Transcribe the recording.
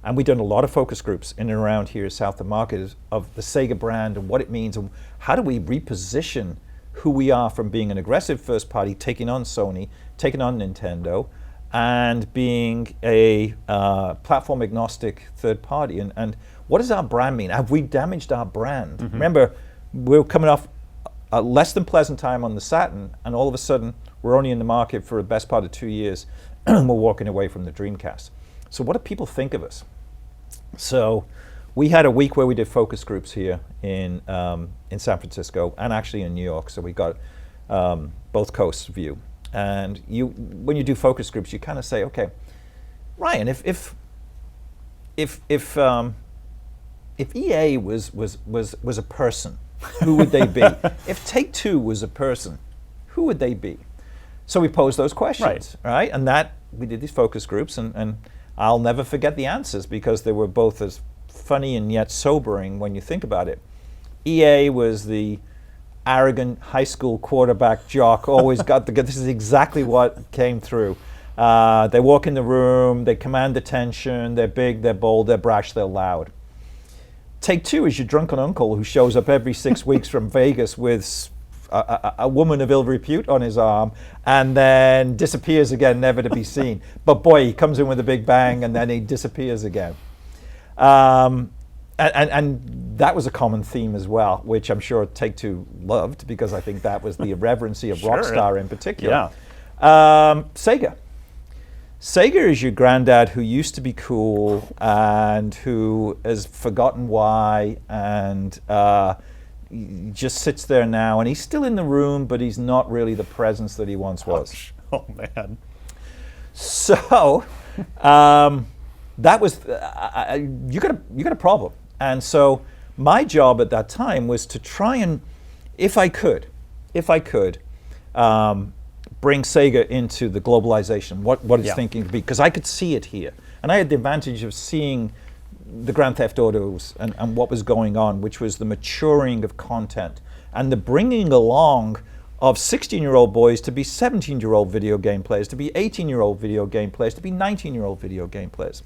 And we've done a lot of focus groups in and around here, south of market, of the Sega brand and what it means, and how do we reposition who we are from being an aggressive first party, taking on Sony, taking on Nintendo, and being a platform agnostic third party. And what does our brand mean? Have we damaged our brand? Remember, we're coming off a less than pleasant time on the Saturn, and all of a sudden, we're only in the market for the best part of 2 years, and we're walking away from the Dreamcast. So what do people think of us? So we had a week where we did focus groups here in San Francisco and actually in New York. So we got both coasts view. And when you do focus groups, you kind of say, okay, Ryan, if EA was a person, who would they be? If Take-Two was a person, who would they be? So we posed those questions, right? And we did these focus groups, and I'll never forget the answers because they were both as funny and yet sobering when you think about it. EA was the arrogant high school quarterback jock, always got the good. This is exactly what came through. They walk in the room, they command attention, they're big, they're bold, they're brash, they're loud. Take-Two is your drunken uncle who shows up every 6 weeks from Vegas with a woman of ill repute on his arm and then disappears again, never to be seen. But boy, he comes in with a big bang and then he disappears again. And that was a common theme as well, which I'm sure Take-Two loved because I think that was the irreverency of Rockstar in particular. Sega. Sega is your granddad who used to be cool and who has forgotten why and just sits there now, and he's still in the room, but he's not really the presence that he once was. Oh man! So that was you got a problem, and so my job at that time was to try and, if I could, bring Sega into the globalization, what it's thinking to be, because I could see it here, and I had the advantage of seeing the Grand Theft Autos and what was going on, which was the maturing of content and the bringing along of 16-year-old boys to be 17-year-old video game players, to be 18-year-old video game players, to be 19-year-old video game players.